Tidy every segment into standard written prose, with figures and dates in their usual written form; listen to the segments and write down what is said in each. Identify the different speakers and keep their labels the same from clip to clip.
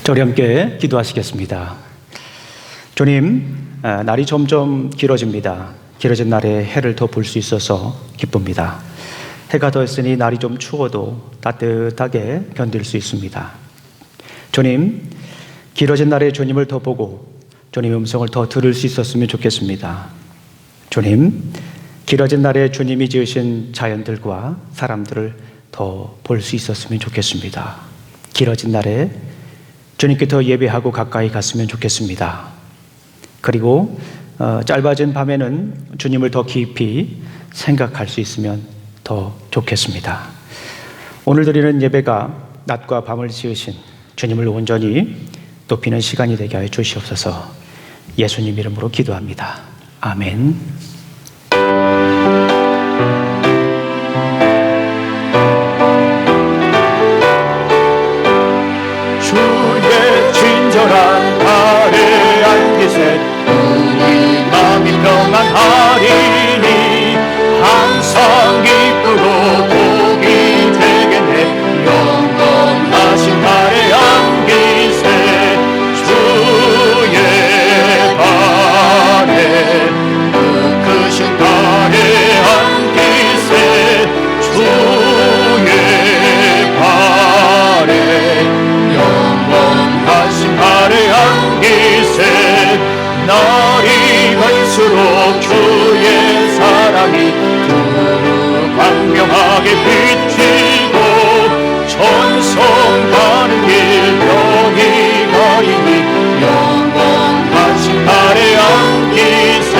Speaker 1: 자, 우리 함께 기도하시겠습니다. 주님, 날이 점점 길어집니다. 길어진 날에 해를 더 볼 수 있어서 기쁩니다. 해가 더했으니 날이 좀 추워도 따뜻하게 견딜 수 있습니다. 주님, 길어진 날에 주님을 더 보고 주님의 음성을 더 들을 수 있었으면 좋겠습니다. 주님, 길어진 날에 주님이 지으신 자연들과 사람들을 더 볼 수 있었으면 좋겠습니다. 길어진 날에 주님께 더 예배하고 가까이 갔으면 좋겠습니다. 그리고 짧아진 밤에는 주님을 더 깊이 생각할 수 있으면 더 좋겠습니다. 오늘 드리는 예배가 낮과 밤을 지으신 주님을 온전히 높이는 시간이 되게 하여 주시옵소서. 예수님 이름으로 기도합니다. 아멘. 주의 친절한 발에 안기세 우리 마음이 평안하리니 항상 기쁘고 복이 되겠네. 영원하신 발에 안기세 주의 발에 크신 발에 안기세 주의 발에 영원하신 발에 안기세. 날이 갈수록 주의 사랑이 두루 광명하게 비치고 천성 가는 길 병이 가리니 영원하신 발에 안기세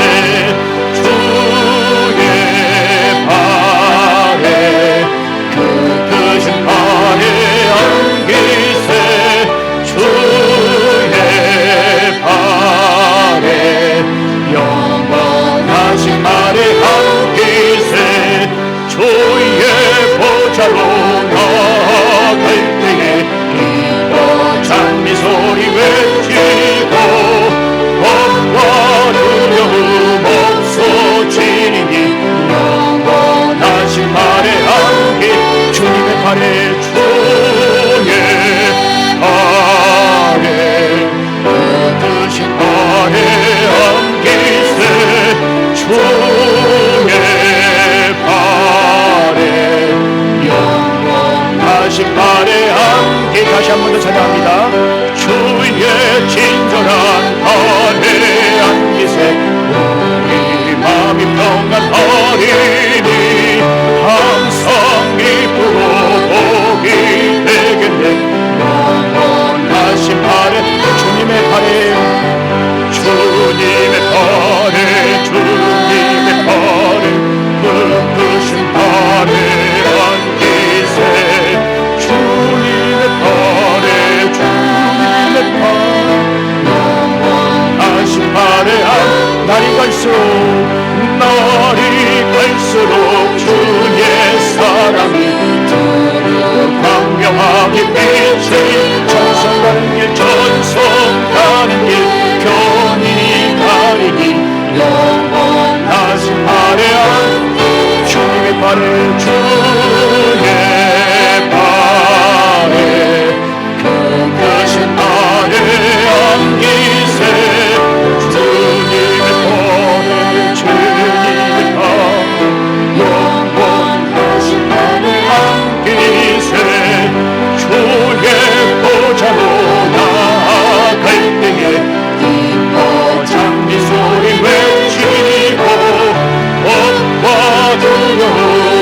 Speaker 1: 주의 발에 크신 발에 안기세 주의 발에 영원하신 발에 안기세. 주의 보좌로 나아갈 때에 기뻐 찬미 소리 외치고 법과 두려움 없어지니 영원하신 발에 안기. 주님의 발에 주의 발에 크신 발에 안기세 주의 발에 영원하신 발에 안기. 다시 한 번 더 찬양합니다. 주의 친절한 발에 안기세 우리 마음이 평안하리니 항상 기쁘고 복이 되겠네. 영원하신 발에 주님의 발에 주님의 발에 주님의 발에 크신 발에 안기세 주님의 발에 주님의 발에 영원하신 발에 날이 갈수록 주의 사랑이 두루 광명하게 비치 천성 가는 길 천성 가는 길 편히 가리니 영원하신 발에 안기. 주님의 발에 주의 발에 크신 발에 안기세 주님의 발에 주님의 발에 영원하신 발에 안기세 주의 보좌로 나아갈 때에 기뻐 찬미 소리 외치고 법과 두려움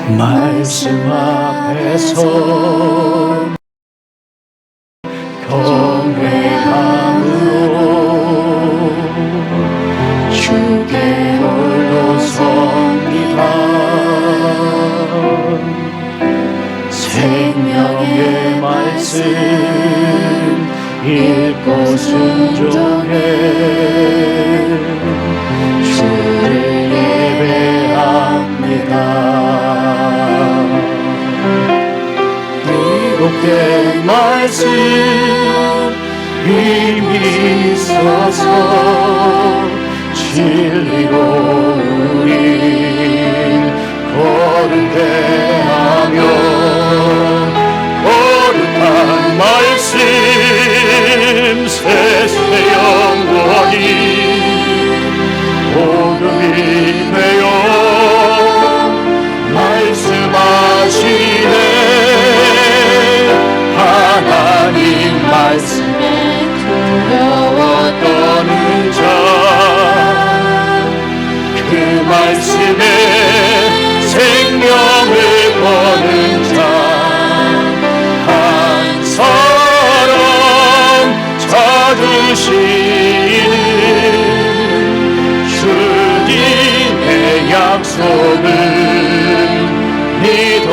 Speaker 1: 말씀 앞에서 경외함으로 주께 홀로 섭니다. 생명의 말씀 읽고 순종해 주를 예배합니다. 기록된 말씀 힘이 있어서 진리로 우리 거룩해 하며 거룩한 말씀 세세 영원히 복음이 되어 말씀하시네. 하나님 말씀에 두려워 떠는 자 그 말씀에 생명을 거는 자 한 사람 찾으시는 주님의 약속을 믿어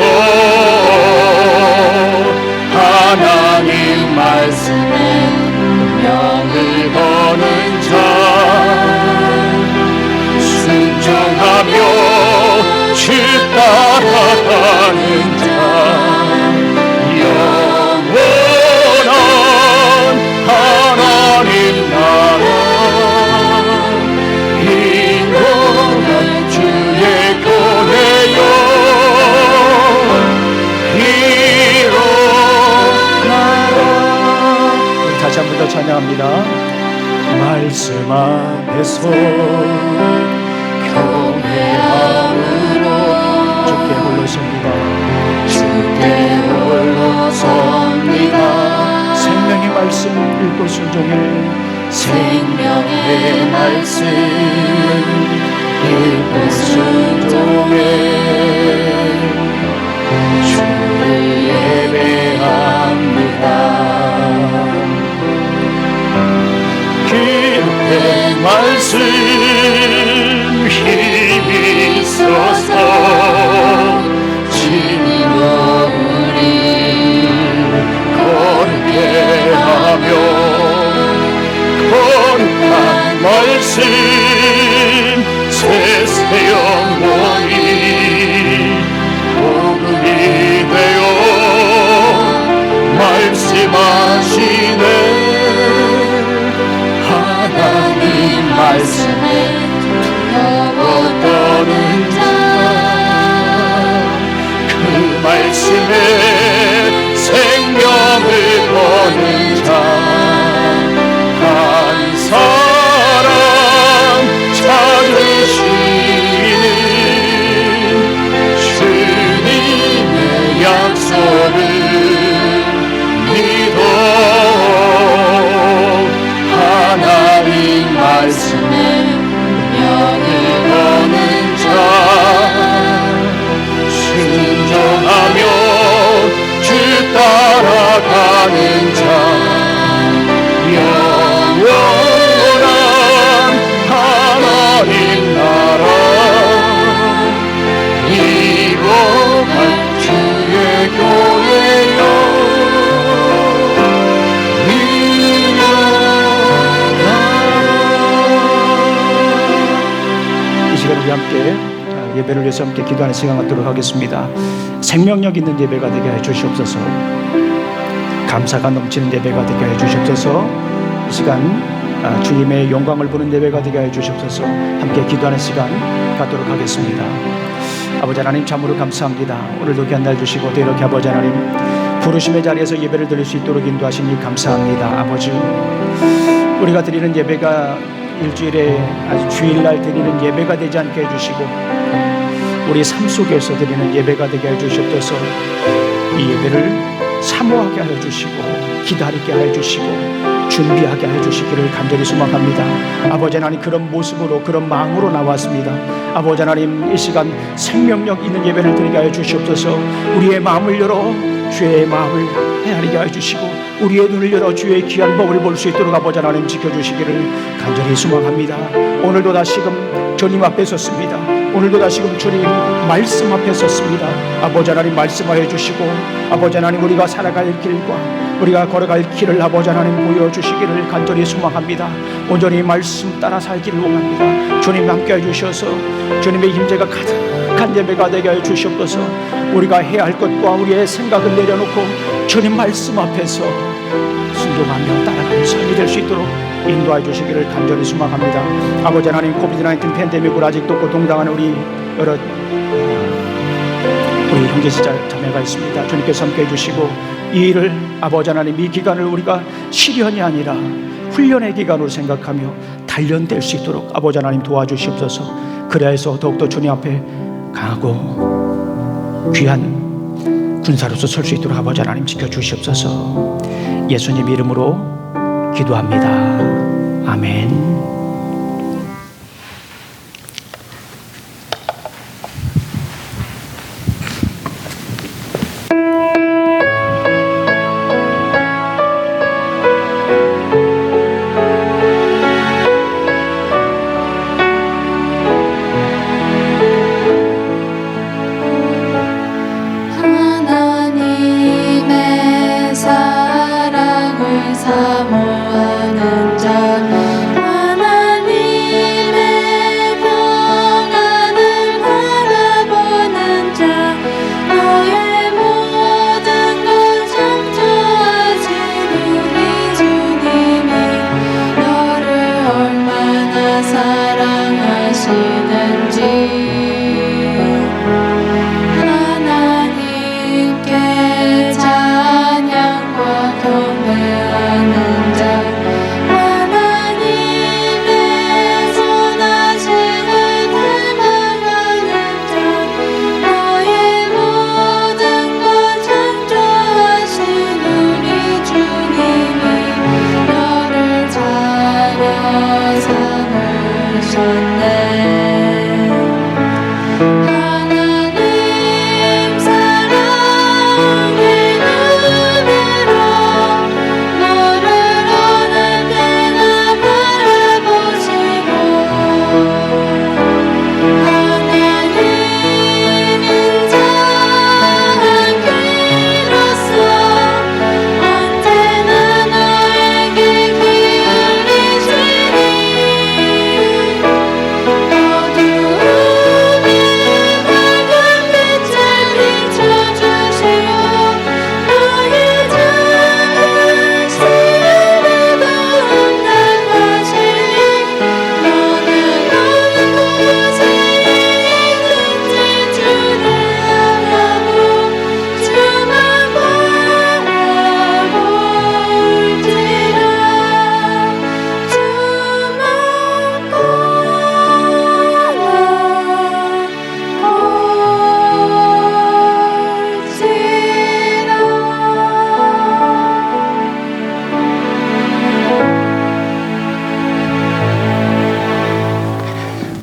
Speaker 1: 하나님 말씀에 명을 거는 자 순종하며 주 따라가는 자 영원한 하나님 나라 인도할 주의 교회여 일어나라. 다시 한 번 더 찬양합니다. 말씀 앞에서 경외함으로 주께 홀로 섭니다. 주께 홀로 섭니다. 생명의 말씀 읽고 순종해 생명의 말씀 읽고 순종해 주를 예배합니다. 기록된 말씀 힘이 있어서 진리로 우리 거룩해 하며 거룩한 말씀 세세 영원히 복음이 되어 말씀하시네. 하나님 말씀에 두려워 떠는 자 그 말씀에 생명을 거는 자 한 사람 찾으시는 주님의 약속을 믿어 하나님 말씀에 명을 거는 자 순종하며 주 따라가는 자 영원한 하나님 나라 이루어갈 주의 교회여 이 시간 우리 함께 예배를 위해서 함께 기도하는 시간 갖도록 하겠습니다. 생명력 있는 예배가 되게 해 주시옵소서. 감사가 넘치는 예배가 되게 해 주시옵소서. 이 시간 주님의 영광을 보는 예배가 되게 해 주시옵소서. 함께 기도하는 시간 갖도록 하겠습니다. 아버지 하나님 참으로 감사합니다. 오늘도 귀한 날 주시고 이렇게 아버지 하나님 부르심의 자리에서 예배를 드릴 수 있도록 인도하시니 감사합니다. 아버지 우리가 드리는 예배가 일주일에 아주 주일날 드리는 예배가 되지 않게 해주시고 우리 삶 속에서 드리는 예배가 되게 해주시옵소서. 이 예배를 사모하게 하여 주시고 기다리게 하여 주시고 준비하게 해주시기를 간절히 소망합니다. 아버지 하나님, 그런 모습으로, 그런 마음으로 나왔습니다. 아버지 하나님, 이 시간 생명력 있는 예배를 드리게 하여 주시옵소서. 우리의 마음을 열어 주의 마음을 헤아리게 하여 주시고, 우리의 눈을 열어 주의 귀한 법을 볼 수 있도록 아버지 하나님 지켜주시기를 간절히 소망합니다. 오늘도 다시금 주님 앞에 섰습니다. 오늘도 다시금 주님 말씀 앞에 섰습니다. 아버지 하나님 말씀하여 주시고, 아버지 하나님 우리가 살아갈 길과 우리가 걸어갈 길을 아버지 하나님 보여주시기를 간절히 소망합니다. 온전히 말씀 따라 살기를 원합니다. 주님 함께 해주셔서 주님의 임재가 가득한 예배가 되게 하여 주시옵소서. 우리가 해야 할 것과 우리의 생각을 내려놓고 주님 말씀 앞에서 순종하며 따라가는 삶이 될 수 있도록 인도해 주시기를 간절히 소망합니다. 아버지 하나님, 코비드-19 팬데믹으로 아직도 고통당하는 우리 여러 우리 형제 자매가 있습니다. 주님께서 함께 해주시고, 이 일을 아버지 하나님, 이 기간을 우리가 시련이 아니라 훈련의 기간으로 생각하며 단련될 수 있도록 아버지 하나님 도와주시옵소서. 그래서 더욱더 주님 앞에 강하고 귀한 군사로서 설 수 있도록 아버지 하나님 지켜주시옵소서. 예수님 이름으로 기도합니다. 아멘.
Speaker 2: 사모하는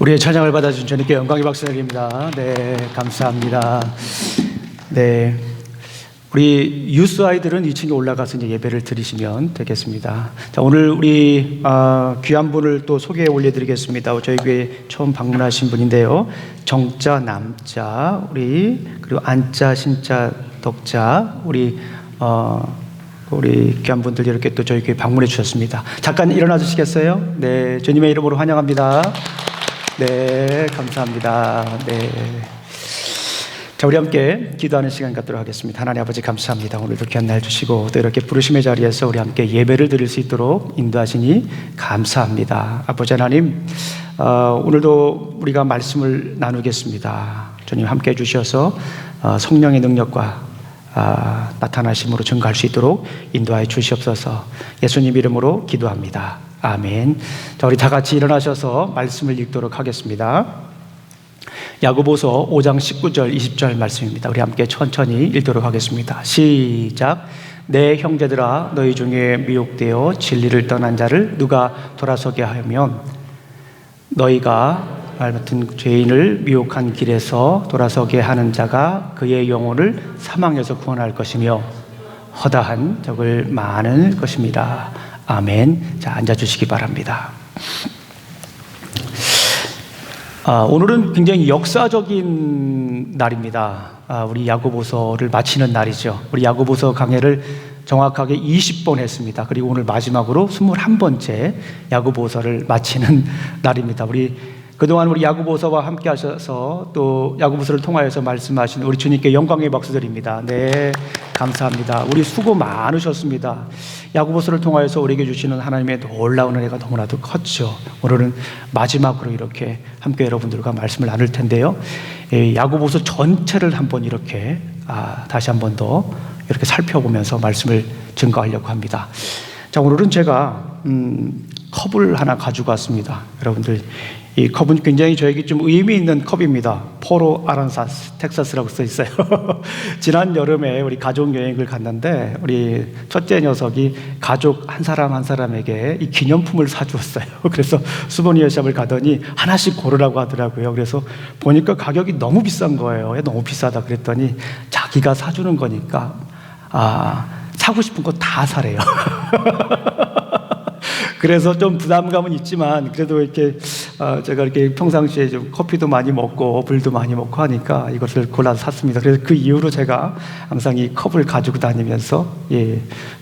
Speaker 1: 우리의 찬양을 받아주신 주님께 영광의 박수 드립니다. 네, 감사합니다. 네, 우리 유스 아이들은 2층에 올라가서 이제 예배를 드리시면 되겠습니다. 자, 오늘 우리 귀한 분을 또 소개해 올려드리겠습니다. 저희 교회 처음 방문하신 분인데요. 정자, 남자, 우리 그리고 안자, 신자, 덕자, 우리 귀한 분들 이렇게 또 저희 교회 방문해 주셨습니다. 잠깐 일어나 주시겠어요? 네, 주님의 이름으로 환영합니다. 네, 감사합니다. 네. 자, 우리 함께 기도하는 시간 갖도록 하겠습니다. 하나님 아버지 감사합니다. 오늘도 귀한 날 주시고 또 이렇게 부르심의 자리에서 우리 함께 예배를 드릴 수 있도록 인도하시니 감사합니다. 아버지 하나님, 오늘도 우리가 말씀을 나누겠습니다. 주님 함께 해주셔서 성령의 능력과 나타나심으로 증거할 수 있도록 인도하여 주시옵소서. 예수님 이름으로 기도합니다. 아멘. 자, 우리 다 같이 일어나셔서 말씀을 읽도록 하겠습니다. 야고보서 5장 19절 20절 말씀입니다. 우리 함께 천천히 읽도록 하겠습니다. 시작. 내 형제들아, 너희 중에 미혹되어 진리를 떠난 자를 누가 돌아서게 하면 너희가 말 같은 죄인을 미혹한 길에서 돌아서게 하는 자가 그의 영혼을 사망에서 구원할 것이며 허다한 적을 많을 것입니다. 아멘. 자, 앉아주시기 바랍니다. 오늘은 굉장히 역사적인 날입니다. 우리 야고보서를 마치는 날이죠. 우리 야고보서 강해를 정확하게 20번 했습니다. 그리고 오늘 마지막으로 21번째 야고보서를 마치는 날입니다. 그동안 우리 야고보서와 함께 하셔서 또 야고보서를 통하여서 말씀하신 우리 주님께 영광의 박수 드립니다. 네, 감사합니다. 우리 수고 많으셨습니다. 야고보서를 통하여서 우리에게 주시는 하나님의 놀라운 은혜가 너무나도 컸죠. 오늘은 마지막으로 이렇게 함께 여러분들과 말씀을 나눌 텐데요. 야고보서 전체를 한번 이렇게 다시 한번 더 이렇게 살펴보면서 말씀을 증거하려고 합니다. 자, 오늘은 제가 컵을 하나 가지고 왔습니다. 여러분들, 이 컵은 굉장히 저에게 좀 의미 있는 컵입니다. 포로 아란사스 텍사스라고 써 있어요. 지난 여름에 우리 가족 여행을 갔는데 우리 첫째 녀석이 가족 한 사람 한 사람에게 이 기념품을 사주었어요. 그래서 수보니어샵을 가더니 하나씩 고르라고 하더라고요. 그래서 보니까 가격이 너무 비싼 거예요. 너무 비싸다 그랬더니 자기가 사주는 거니까 사고 싶은 거 다 사래요. 그래서 좀 부담감은 있지만 그래도 이렇게 제가 이렇게 평상시에 좀 커피도 많이 먹고 물도 많이 먹고 하니까 이것을 골라서 샀습니다. 그래서 그 이후로 제가 항상 이 컵을 가지고 다니면서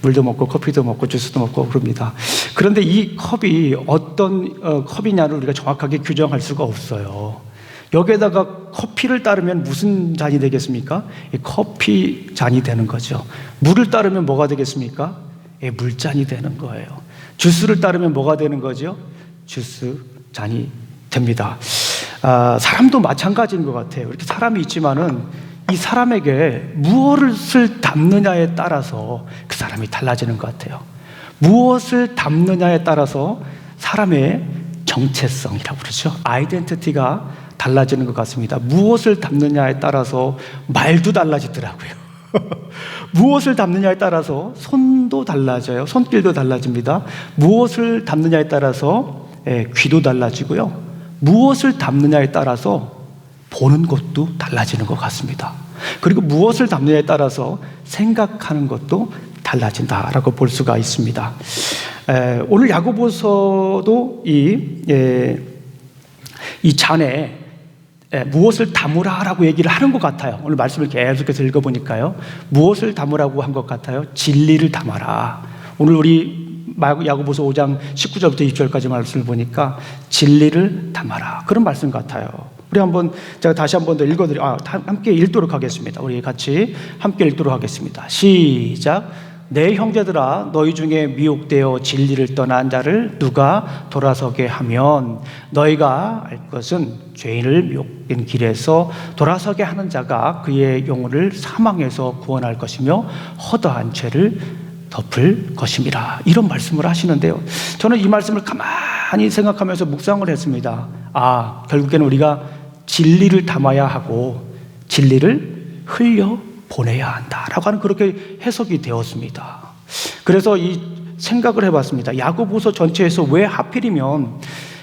Speaker 1: 물도 먹고 커피도 먹고 주스도 먹고 그럽니다. 그런데 이 컵이 어떤 컵이냐를 우리가 정확하게 규정할 수가 없어요. 여기에다가 커피를 따르면 무슨 잔이 되겠습니까? 커피 잔이 되는 거죠. 물을 따르면 뭐가 되겠습니까? 물잔이 되는 거예요. 주스를 따르면 뭐가 되는 거죠? 주스 잔이 됩니다. 사람도 마찬가지인 것 같아요. 이렇게 사람이 있지만은 이 사람에게 무엇을 담느냐에 따라서 그 사람이 달라지는 것 같아요. 무엇을 담느냐에 따라서 사람의 정체성이라고 그러죠. 아이덴티티가 달라지는 것 같습니다. 무엇을 담느냐에 따라서 말도 달라지더라고요. 무엇을 담느냐에 따라서 손도 달라져요. 손길도 달라집니다. 무엇을 담느냐에 따라서 귀도 달라지고요. 무엇을 담느냐에 따라서 보는 것도 달라지는 것 같습니다. 그리고 무엇을 담느냐에 따라서 생각하는 것도 달라진다라고 볼 수가 있습니다. 오늘 야고보서도 이 잔에 무엇을 담으라라고 얘기를 하는 것 같아요. 오늘 말씀을 계속해서 읽어보니까요. 무엇을 담으라고 한 것 같아요? 진리를 담아라. 오늘 우리 야고보서 5장 19절부터 20절까지 말씀을 보니까 진리를 담아라. 그런 말씀 같아요. 우리 제가 다시 한번 더 함께 읽도록 하겠습니다. 우리 같이 함께 읽도록 하겠습니다. 시작. 내 형제들아, 너희 중에 미혹되어 진리를 떠난 자를 누가 돌아서게 하면 너희가 알 것은 죄인을 미혹된 길에서 돌아서게 하는 자가 그의 영혼을 사망에서 구원할 것이며 허다한 죄를 덮을 것임이라. 이런 말씀을 하시는데요. 저는 이 말씀을 가만히 생각하면서 묵상을 했습니다. 결국에는 우리가 진리를 담아야 하고 진리를 흘려 보내야 한다라고 하는 그렇게 해석이 되었습니다. 그래서 이 생각을 해봤습니다. 야고보서 전체에서 왜 하필이면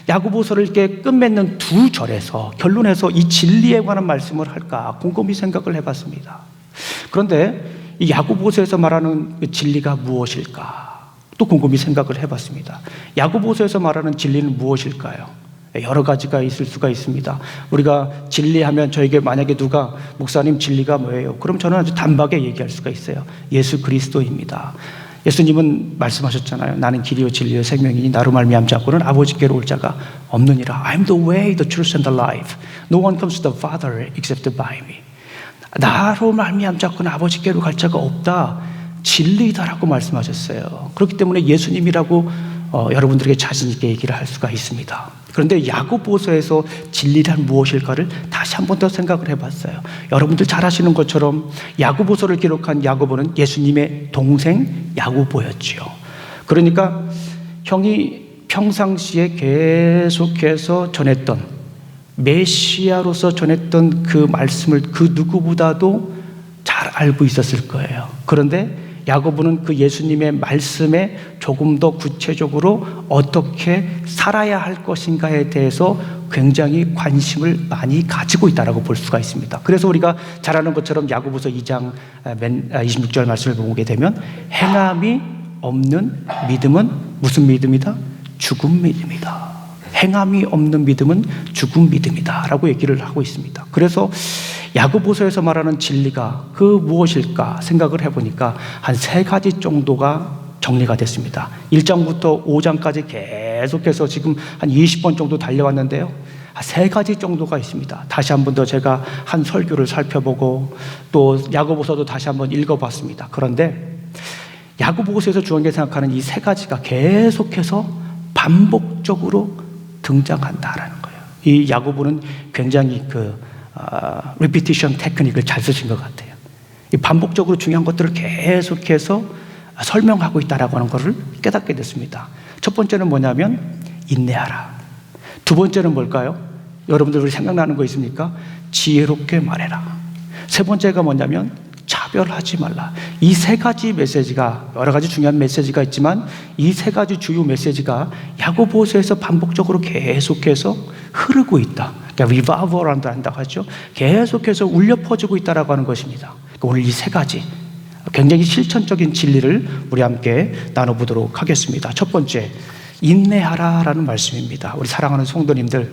Speaker 1: 야고보서를 이렇게 끝맺는 두 절에서 결론에서 이 진리에 관한 말씀을 할까 곰곰이 생각을 해봤습니다. 그런데 이 야고보서에서 말하는 진리가 무엇일까 또 곰곰이 생각을 해봤습니다. 야고보서에서 말하는 진리는 무엇일까요? 여러 가지가 있을 수가 있습니다. 우리가 진리하면 저에게 만약에 누가 목사님 진리가 뭐예요? 그럼 저는 아주 단박에 얘기할 수가 있어요. 예수 그리스도입니다. 예수님은 말씀하셨잖아요. 나는 길이요 진리요 생명이니 나로 말미암지 않고는 아버지께로 올 자가 없느니라. I'm the way, the truth and the life. No one comes to the Father except by me. 나로 말미암지 않고는 아버지께로 갈 자가 없다. 진리다라고 말씀하셨어요. 그렇기 때문에 예수님이라고 여러분들에게 자신 있게 얘기를 할 수가 있습니다. 그런데 야고보서에서 진리란 무엇일까를 다시 한 번 더 생각을 해봤어요. 여러분들 잘 아시는 것처럼 야고보서를 기록한 야고보는 예수님의 동생 야고보였지요. 그러니까 형이 평상시에 계속해서 전했던 메시아로서 전했던 그 말씀을 그 누구보다도 잘 알고 있었을 거예요. 그런데 야고보는 그 예수님의 말씀에 조금 더 구체적으로 어떻게 살아야 할 것인가에 대해서 굉장히 관심을 많이 가지고 있다고 볼 수가 있습니다. 그래서 우리가 잘 아는 것처럼 야고보서 2장 26절 말씀을 보게 되면 행함이 없는 믿음은 무슨 믿음이다? 죽은 믿음이다. 행함이 없는 믿음은 죽은 믿음이다 라고 얘기를 하고 있습니다. 그래서 야고보서에서 말하는 진리가 그 무엇일까 생각을 해보니까 한 3가지 정도가 정리가 됐습니다. 1장부터 5장까지 계속해서 지금 한 20번 정도 달려왔는데요, 3가지 정도가 있습니다. 다시 한 번 더 제가 한 설교를 살펴보고 또 야고보서도 다시 한번 읽어봤습니다. 그런데 야고보서에서 중요하게 생각하는 이 3가지가 계속해서 반복적으로 등장한다라는 거예요. 이 야고보는 굉장히 리피티션 테크닉을 잘 쓰신 것 같아요. 이 반복적으로 중요한 것들을 계속해서 설명하고 있다라고 하는 것을 깨닫게 됐습니다. 첫 번째는 뭐냐면 인내하라. 두 번째는 뭘까요? 여러분들 생각나는 거 있습니까? 지혜롭게 말해라. 세 번째가 뭐냐면 차별하지 말라. 이 3가지 메시지가, 여러 가지 중요한 메시지가 있지만 이 3가지 주요 메시지가 야고보서에서 반복적으로 계속해서 흐르고 있다. 그러니까 리바이벌이라고 한다고 하죠. 계속해서 울려 퍼지고 있다라고 하는 것입니다. 그러니까 오늘 이 3가지 굉장히 실천적인 진리를 우리 함께 나눠보도록 하겠습니다. 첫 번째, 인내하라라는 말씀입니다. 우리 사랑하는 성도님들,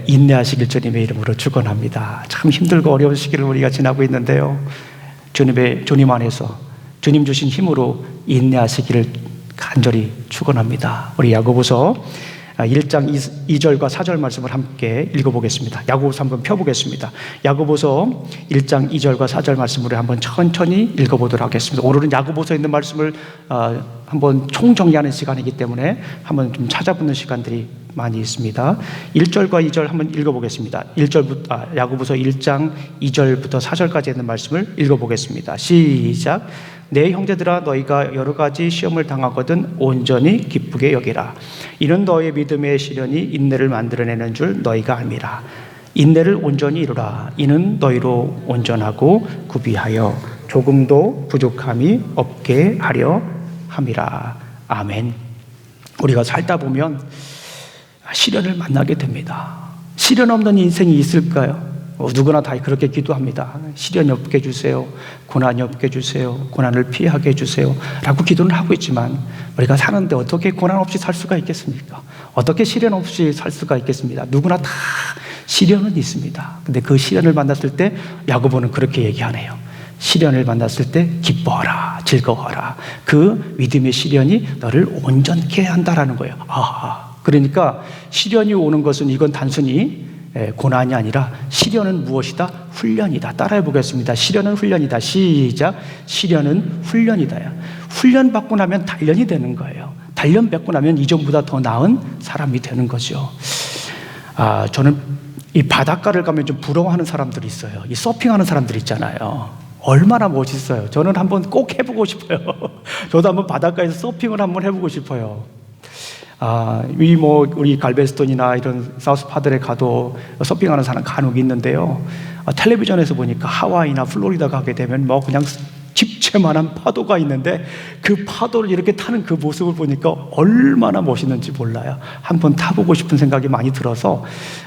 Speaker 1: 인내하시길 주님의 이름으로 축원합니다. 참 힘들고 어려운 시기를 우리가 지나고 있는데요, 주님 안에서 주님 주신 힘으로 인내하시기를 간절히 축원합니다. 우리 야고보서 1장 2절과 4절 말씀을 함께 읽어보겠습니다. 야고보서 한번 펴보겠습니다. 야고보서 1장 2절과 4절 말씀을 한번 천천히 읽어보도록 하겠습니다. 오늘은 야고보서에 있는 말씀을 한번 총정리하는 시간이기 때문에 한번 좀 찾아보는 시간들이 많이 있습니다. 1절과 2절 한번 읽어보겠습니다. 야고보서 1장 2절부터 4절까지 있는 말씀을 읽어보겠습니다. 시작. 내 형제들아, 너희가 여러 가지 시험을 당하거든 온전히 기쁘게 여기라. 이는 너희 믿음의 시련이 인내를 만들어내는 줄 너희가 알미라. 인내를 온전히 이루라. 이는 너희로 온전하고 구비하여 조금도 부족함이 없게 하려 함이라. 아멘. 우리가 살다 보면 시련을 만나게 됩니다. 시련 없는 인생이 있을까요? 누구나 다 그렇게 기도합니다. 시련이 없게 해주세요. 고난이 없게 해주세요. 고난을 피하게 해주세요 라고 기도는 하고 있지만 우리가 사는데 어떻게 고난 없이 살 수가 있겠습니까? 어떻게 시련 없이 살 수가 있겠습니다? 누구나 다 시련은 있습니다. 근데 그 시련을 만났을 때 야고보는 그렇게 얘기하네요. 시련을 만났을 때 기뻐하라, 즐거워하라. 그 믿음의 시련이 너를 온전케 한다라는 거예요. 그러니까 시련이 오는 것은 이건 단순히 고난이 아니라 시련은 무엇이다? 훈련이다. 따라해 보겠습니다. 시련은 훈련이다. 시작. 시련은 훈련이다. 훈련 받고 나면 단련이 되는 거예요. 단련 받고 나면 이전보다 더 나은 사람이 되는 거죠. 저는 이 바닷가를 가면 좀 부러워하는 사람들이 있어요. 이 서핑하는 사람들 있잖아요. 얼마나 멋있어요. 저는 한번 꼭 해보고 싶어요. 저도 한번 바닷가에서 서핑을 한번 해보고 싶어요. 우리 갈베스톤이나 이런 사우스파들에 가도 서핑하는 사람 간혹 있는데요, 텔레비전에서 보니까 하와이나 플로리다 가게 되면 그냥 집채만한 파도가 있는데 그 파도를 이렇게 타는 그 모습을 보니까 얼마나 멋있는지 몰라요. 한번 타보고 싶은 생각이 많이 들어서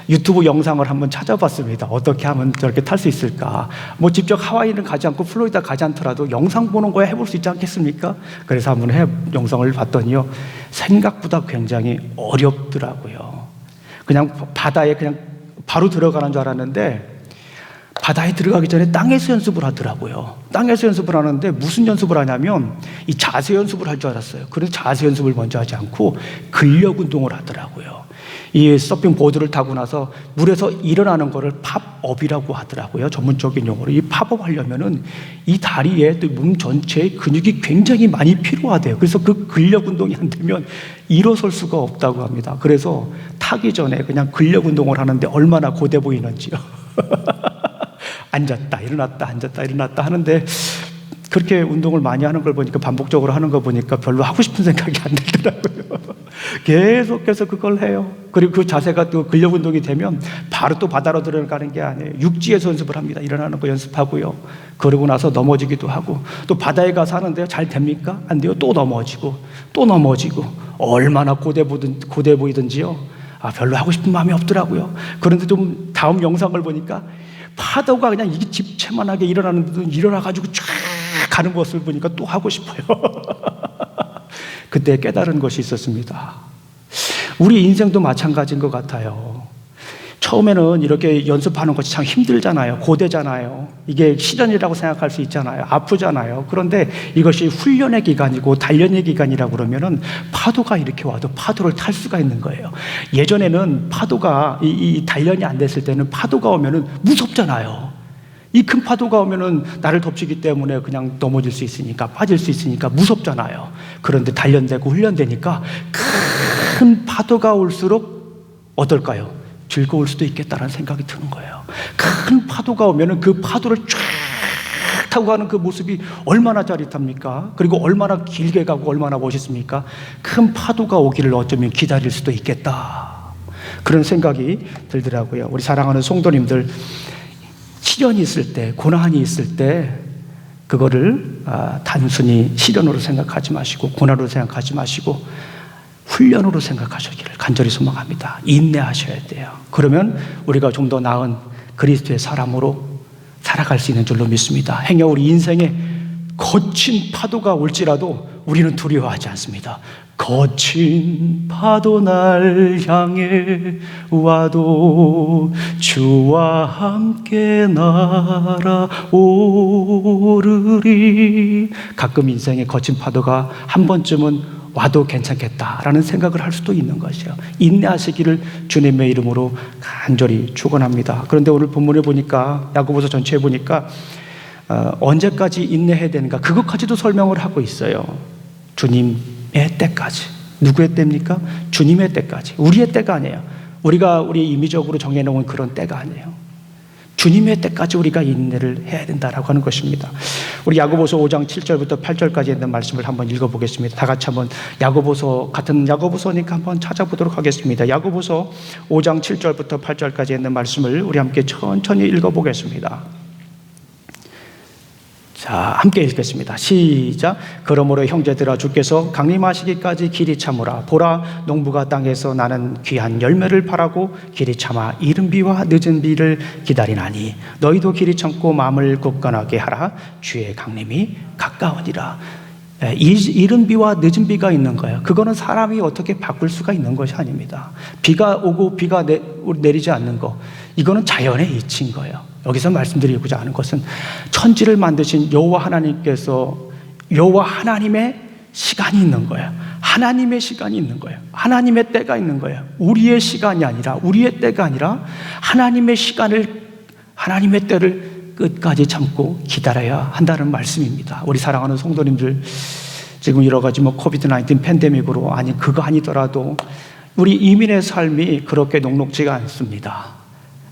Speaker 1: 유튜브 영상을 한번 찾아봤습니다. 어떻게 하면 저렇게 탈 수 있을까? 직접 하와이는 가지 않고 플로리다 가지 않더라도 영상 보는 거야 해볼 수 있지 않겠습니까? 그래서 한번 영상을 봤더니요, 생각보다 굉장히 어렵더라고요. 그냥 바다에 그냥 바로 들어가는 줄 알았는데 바다에 들어가기 전에 땅에서 연습을 하더라고요. 땅에서 연습을 하는데 무슨 연습을 하냐면 이 자세 연습을 할 줄 알았어요. 그래서 자세 연습을 먼저 하지 않고 근력 운동을 하더라고요. 이 서핑 보드를 타고 나서 물에서 일어나는 거를 팝업이라고 하더라고요. 전문적인 용어로. 이 팝업 하려면은 이 다리에 또 몸 전체에 근육이 굉장히 많이 필요하대요. 그래서 그 근력 운동이 안 되면 일어설 수가 없다고 합니다. 그래서 타기 전에 그냥 근력 운동을 하는데 얼마나 고돼 보이는지요. 앉았다 일어났다 앉았다 일어났다 하는데 그렇게 운동을 많이 하는 걸 보니까, 반복적으로 하는 거 보니까 별로 하고 싶은 생각이 안 들더라고요. 계속해서 그걸 해요. 그리고 그 자세가 또 근력 운동이 되면 바로 또 바다로 들어가는 게 아니에요. 육지에서 연습을 합니다. 일어나는 거 연습하고요. 그러고 나서 넘어지기도 하고, 또 바다에 가서 하는데요. 잘 됩니까? 안 돼요. 또 넘어지고 또 넘어지고, 얼마나 고돼 보이든지요. 별로 하고 싶은 마음이 없더라고요. 그런데 좀 다음 영상을 보니까 파도가 그냥 이게 집채만하게 일어나는데도 일어나가지고 쫙 가는 모습을 보니까 또 하고 싶어요. 그때 깨달은 것이 있었습니다. 우리 인생도 마찬가지인 것 같아요. 처음에는 이렇게 연습하는 것이 참 힘들잖아요. 고되잖아요. 이게 시련이라고 생각할 수 있잖아요. 아프잖아요. 그런데 이것이 훈련의 기간이고 단련의 기간이라고 그러면은 파도가 이렇게 와도 파도를 탈 수가 있는 거예요. 예전에는 파도가 이 단련이 안 됐을 때는 파도가 오면은 무섭잖아요. 이 큰 파도가 오면은 나를 덮치기 때문에 그냥 넘어질 수 있으니까, 빠질 수 있으니까 무섭잖아요. 그런데 단련되고 훈련되니까 큰 파도가 올수록 어떨까요? 즐거울 수도 있겠다라는 생각이 드는 거예요. 큰 파도가 오면은 그 파도를 쫙 타고 가는 그 모습이 얼마나 짜릿합니까? 그리고 얼마나 길게 가고 얼마나 멋있습니까? 큰 파도가 오기를 어쩌면 기다릴 수도 있겠다, 그런 생각이 들더라고요. 우리 사랑하는 성도님들, 시련이 있을 때, 고난이 있을 때 그거를 단순히 시련으로 생각하지 마시고, 고난으로 생각하지 마시고 훈련으로 생각하시기를 간절히 소망합니다. 인내하셔야 돼요. 그러면 우리가 좀 더 나은 그리스도의 사람으로 살아갈 수 있는 줄로 믿습니다. 행여 우리 인생에 거친 파도가 올지라도 우리는 두려워하지 않습니다. 거친 파도 날 향해 와도 주와 함께 날아오르리. 가끔 인생에 거친 파도가 한 번쯤은 와도 괜찮겠다라는 생각을 할 수도 있는 것이요. 인내하시기를 주님의 이름으로 간절히 축원합니다. 그런데 오늘 본문에 보니까, 야고보서 전체에 보니까 언제까지 인내해야 되는가, 그것까지도 설명을 하고 있어요. 주님의 때까지. 누구의 때입니까? 주님의 때까지. 우리의 때가 아니에요. 우리 임의적으로 정해놓은 그런 때가 아니에요. 주님의 때까지 우리가 인내를 해야 된다라고 하는 것입니다. 우리 야고보서 5장 7절부터 8절까지 있는 말씀을 한번 읽어보겠습니다. 다 같이 한번 같은 야고보서니까 한번 찾아보도록 하겠습니다. 야고보서 5장 7절부터 8절까지 있는 말씀을 우리 함께 천천히 읽어보겠습니다. 자, 함께 읽겠습니다. 시작. 그러므로 형제들아, 주께서 강림하시기까지 길이 참으라. 보라, 농부가 땅에서 나는 귀한 열매를 바라고 길이 참아 이른 비와 늦은 비를 기다리나니 너희도 길이 참고 마음을 굳건하게 하라. 주의 강림이 가까우니라. 이른 비와 늦은 비가 있는 거예요. 그거는 사람이 어떻게 바꿀 수가 있는 것이 아닙니다. 비가 오고 비가 내리지 않는 거, 이거는 자연의 이치인 거예요. 여기서 말씀드리고자 하는 것은 천지를 만드신 여호와 하나님의 시간이 있는 거예요. 하나님의 시간이 있는 거예요. 하나님의 때가 있는 거예요. 우리의 시간이 아니라, 우리의 때가 아니라 하나님의 때를 끝까지 참고 기다려야 한다는 말씀입니다. 우리 사랑하는 성도님들, 지금 여러 가지 코비드-19 팬데믹으로, 그거 아니더라도 우리 이민의 삶이 그렇게 녹록지가 않습니다.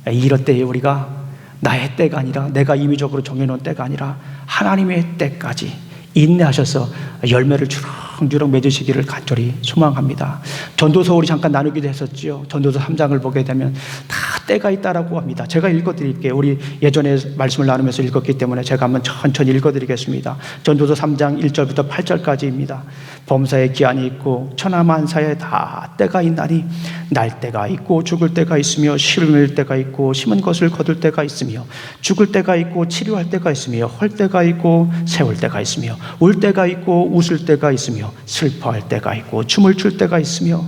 Speaker 1: 이럴 때에 우리가 나의 때가 아니라, 내가 임의적으로 정해놓은 때가 아니라 하나님의 때까지 인내하셔서 열매를 주렁주렁 맺으시기를 간절히 소망합니다. 전도서 우리 잠깐 나누기도 했었죠. 전도서 3장을 보게 되면 다 때가 있다라고 합니다. 제가 읽어드릴게요. 우리 예전에 말씀을 나누면서 읽었기 때문에 제가 한번 천천히 읽어드리겠습니다. 전도서 3장 1절부터 8절까지입니다. 범사에 기한이 있고 천하만사에 다 때가 있나니 날 때가 있고 죽을 때가 있으며 심을 때가 있고 심은 것을 거둘 때가 있으며 죽을 때가 있고 치료할 때가 있으며 헐 때가 있고 세울 때가 있으며 울 때가 있고 웃을 때가 있으며 슬퍼할 때가 있고 춤을 출 때가 있으며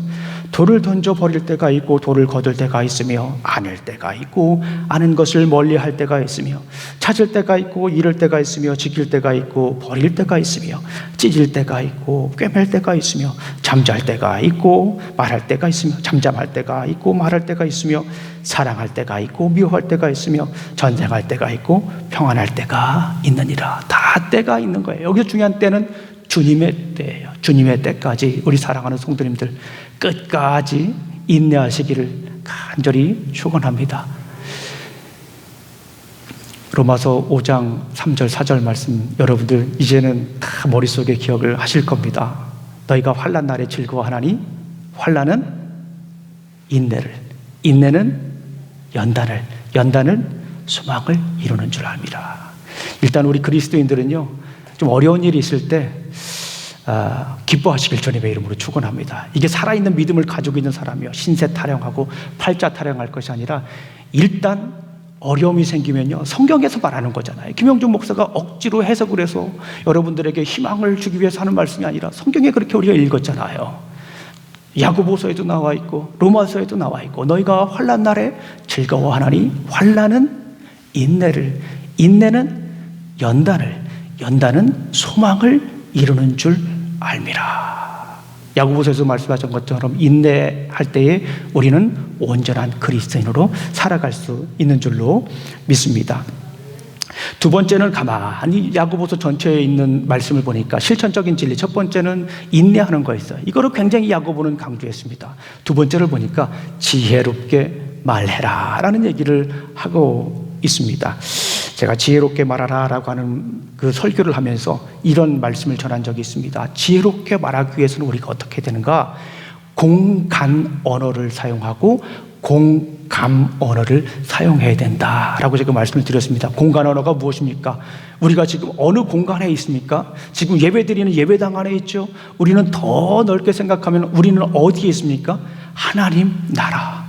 Speaker 1: 돌을 던져 버릴 때가 있고 돌을 거둘 때가 있으며 안을 때가 있고 아는 것을 멀리할 때가 있으며 찾을 때가 있고 잃을 때가 있으며 지킬 때가 있고 버릴 때가 있으며 찢을 때가 있고 꿰맬 때가 있으며 잠잘 때가 있고 말할 때가 있으며 잠잠할 때가 있고 말할 때가 있으며 사랑할 때가 있고 미워할 때가 있으며 전쟁할 때가 있고 평안할 때가 있느니라. 다 때가 있는 거예요. 여기서 중요한 때는 주님의 때예요. 주님의 때까지 우리 사랑하는 성도님들 끝까지 인내하시기를 간절히 축원합니다. 로마서 5장 3절 4절 말씀 여러분들 이제는 다 머릿속에 기억을 하실 겁니다. 너희가 환난 날에 즐거워하나니 환난은 인내를, 인내는 연단을, 연단은 소망을 이루는 줄 압니다. 일단 우리 그리스도인들은요, 좀 어려운 일이 있을 때 기뻐하시길 주님의 이름으로 축원합니다. 이게 살아있는 믿음을 가지고 있는 사람이요, 신세 타령하고 팔자 타령할 것이 아니라 일단 어려움이 생기면요, 성경에서 말하는 거잖아요. 김영중 목사가 억지로 해석을 해서 여러분들에게 희망을 주기 위해서 하는 말씀이 아니라 성경에 그렇게 우리가 읽었잖아요. 야고보서에도 나와 있고 로마서에도 나와 있고 너희가 환난 날에 즐거워하나니 환난은 인내를, 인내는 연단을, 연단은 소망을 이루는 줄 알미라. 야고보서에서 말씀하신 것처럼 인내할 때에 우리는 온전한 그리스도인으로 살아갈 수 있는 줄로 믿습니다. 두 번째는 가만히 야고보서 전체에 있는 말씀을 보니까 실천적인 진리, 첫 번째는 인내하는 거 있어요. 이거를 굉장히 야고보는 강조했습니다. 두 번째를 보니까 지혜롭게 말해라 라는 얘기를 하고 있습니다. 제가 지혜롭게 말하라 라고 하는 그 설교를 하면서 이런 말씀을 전한 적이 있습니다. 지혜롭게 말하기 위해서는 우리가 어떻게 되는가? 공간 언어를 사용하고 공감 언어를 사용해야 된다라고 제가 말씀을 드렸습니다. 공간 언어가 무엇입니까? 우리가 지금 어느 공간에 있습니까? 지금 예배드리는 예배당 안에 있죠. 우리는 더 넓게 생각하면 우리는 어디에 있습니까? 하나님 나라.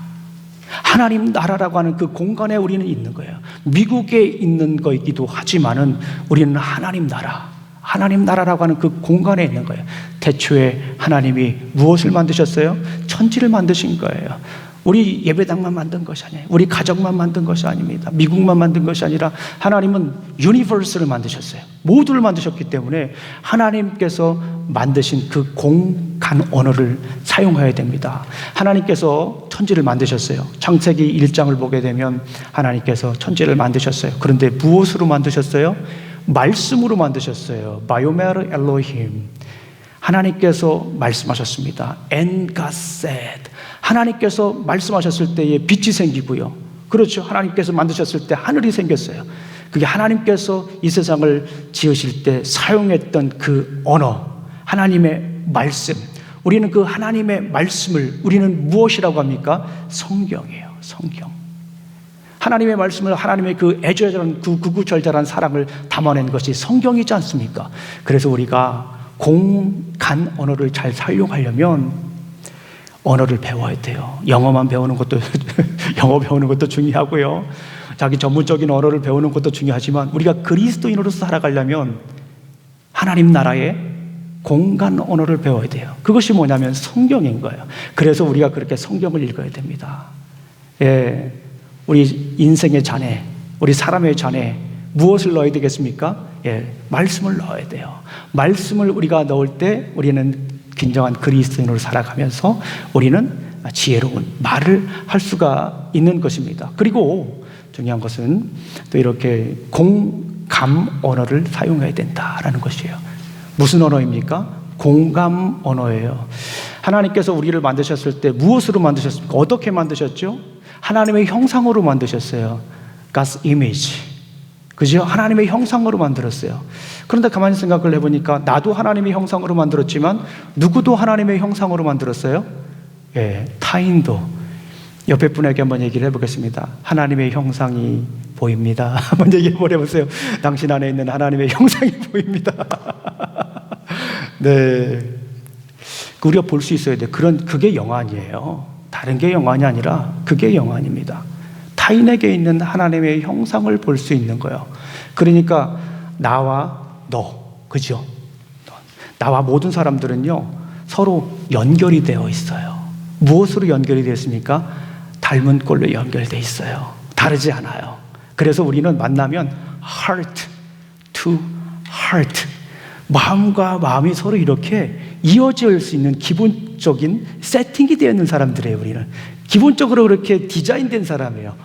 Speaker 1: 하나님 나라라고 하는 그 공간에 우리는 있는 거예요. 미국에 있는 거이기도 하지만은 우리는 하나님 나라, 하나님 나라라고 하는 그 공간에 있는 거예요. 태초에 하나님이 무엇을 만드셨어요? 천지를 만드신 거예요. 우리 예배당만 만든 것이 아니에요. 우리 가정만 만든 것이 아닙니다. 미국만 만든 것이 아니라 하나님은 유니버스를 만드셨어요. 모두를 만드셨기 때문에 하나님께서 만드신 그 공간 언어를 사용해야 됩니다. 하나님께서 천지를 만드셨어요. 창세기 1장을 보게 되면 하나님께서 천지를 만드셨어요. 그런데 무엇으로 만드셨어요? 말씀으로 만드셨어요. 바요메르 엘로힘. 하나님께서 말씀하셨습니다. And God said. 하나님께서 말씀하셨을 때에 빛이 생기고요. 그렇죠. 하나님께서 만드셨을 때 하늘이 생겼어요. 그게 하나님께서 이 세상을 지으실 때 사용했던 그 언어, 하나님의 말씀. 우리는 그 하나님의 말씀을 우리는 무엇이라고 합니까? 성경이에요. 성경. 하나님의 말씀을, 하나님의 그 애절한 그 구구절절한 사랑을 담아낸 것이 성경이지 않습니까? 그래서 우리가 공간 언어를 잘 사용하려면 언어를 배워야 돼요. 영어만 배우는 것도 영어 배우는 것도 중요하고요. 자기 전문적인 언어를 배우는 것도 중요하지만 우리가 그리스도인으로서 살아가려면 하나님 나라의 공간 언어를 배워야 돼요. 그것이 뭐냐면 성경인 거예요. 그래서 우리가 그렇게 성경을 읽어야 됩니다. 예, 우리 인생의 잔에, 우리 사람의 잔에 무엇을 넣어야 되겠습니까? 예, 말씀을 넣어야 돼요. 말씀을 우리가 넣을 때 우리는 진정한 그리스도인으로 살아가면서 우리는 지혜로운 말을 할 수가 있는 것입니다. 그리고 중요한 것은 또 이렇게 공감 언어를 사용해야 된다라는 것이에요. 무슨 언어입니까? 공감 언어예요. 하나님께서 우리를 만드셨을 때 무엇으로 만드셨습니까? 어떻게 만드셨죠? 하나님의 형상으로 만드셨어요. God's image. 그죠? 하나님의 형상으로 만들었어요. 그런데 가만히 생각을 해보니까 나도 하나님의 형상으로 만들었지만 누구도 하나님의 형상으로 만들었어요? 예, 타인도. 옆에 분에게 한번 얘기를 해보겠습니다. 하나님의 형상이 보입니다. 한번 얘기해 보세요. 당신 안에 있는 하나님의 형상이 보입니다. 네, 우리가 볼 수 있어야 돼. 그게 영안이에요. 다른 게 영안이 아니라 그게 영안입니다. 타인에게 있는 하나님의 형상을 볼 수 있는 거예요. 그러니까 나와 너, 그죠? 나와 모든 사람들은요 서로 연결이 되어 있어요. 무엇으로 연결이 되어 있습니까? 닮은 꼴로 연결되어 있어요. 다르지 않아요. 그래서 우리는 만나면 heart to heart, 마음과 마음이 서로 이렇게 이어질 수 있는 기본적인 세팅이 되어 있는 사람들이에요. 우리는 기본적으로 그렇게 디자인된 사람이에요.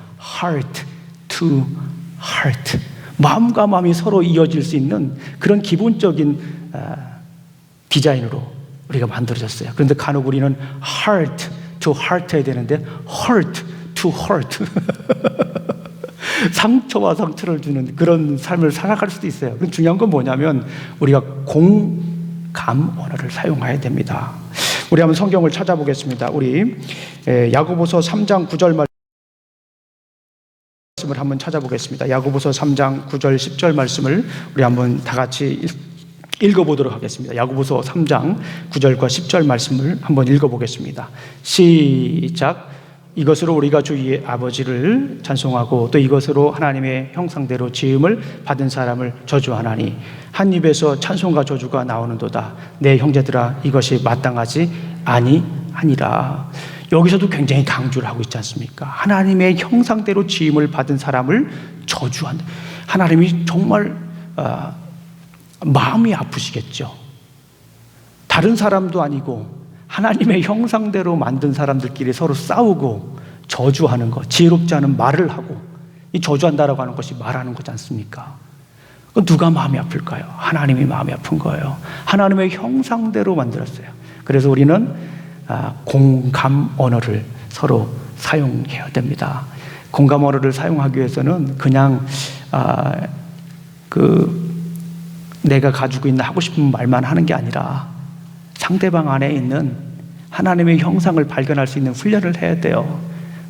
Speaker 1: heart to heart, 마음과 마음이 서로 이어질 수 있는 그런 기본적인 디자인으로 우리가 만들어졌어요. 그런데 간혹 우리는 heart to heart 해야 되는데 heart to heart 상처와 상처를 주는 그런 삶을 살아갈 수도 있어요. 그런데 중요한 건 뭐냐면 우리가 공감 언어를 사용해야 됩니다. 우리 한번 성경을 찾아보겠습니다. 우리 야고보서 3장 9절 말씀을 한번 찾아보겠습니다. 야고보서 3장 9절 10절 말씀을 우리 한번 다 같이 읽어보도록 하겠습니다. 야고보서 3장 9절과 10절 말씀을 한번 읽어보겠습니다. 시작. 이것으로 우리가 주의 아버지를 찬송하고 또 이것으로 하나님의 형상대로 지음을 받은 사람을 저주하나니 한 입에서 찬송과 저주가 나오는도다. 내 형제들아 이것이 마땅하지 아니하니라. 여기서도 굉장히 강조를 하고 있지 않습니까? 하나님의 형상대로 지음을 받은 사람을 저주한다. 하나님이 정말 마음이 아프시겠죠. 다른 사람도 아니고 하나님의 형상대로 만든 사람들끼리 서로 싸우고 저주하는 것, 지혜롭지 않은 말을 하고, 이 저주한다라고 하는 것이 말하는 거지 않습니까? 누가 마음이 아플까요? 하나님이 마음이 아픈 거예요. 하나님의 형상대로 만들었어요. 그래서 우리는 공감 언어를 서로 사용해야 됩니다. 공감 언어를 사용하기 위해서는 그냥 내가 가지고 있는 하고 싶은 말만 하는 게 아니라 상대방 안에 있는 하나님의 형상을 발견할 수 있는 훈련을 해야 돼요.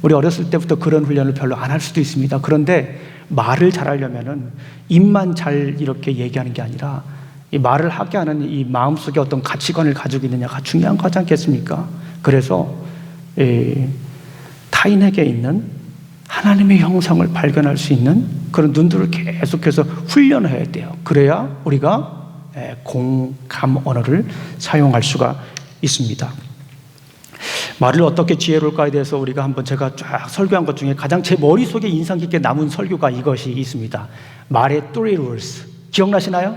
Speaker 1: 우리 어렸을 때부터 그런 훈련을 별로 안 할 수도 있습니다. 그런데 말을 잘하려면은 입만 잘 이렇게 얘기하는 게 아니라 이 말을 하게 하는 이 마음속에 어떤 가치관을 가지고 있느냐가 중요한 거지 않겠습니까? 그래서 타인에게 있는 하나님의 형상을 발견할 수 있는 그런 눈들을 계속해서 훈련해야 돼요. 그래야 우리가 공감 언어를 사용할 수가 있습니다. 말을 어떻게 지혜로울까에 대해서 우리가 한번 제가 쫙 설교한 것 중에 가장 제 머릿속에 인상 깊게 남은 설교가 이것이 있습니다. 말의 3 rules. 기억나시나요?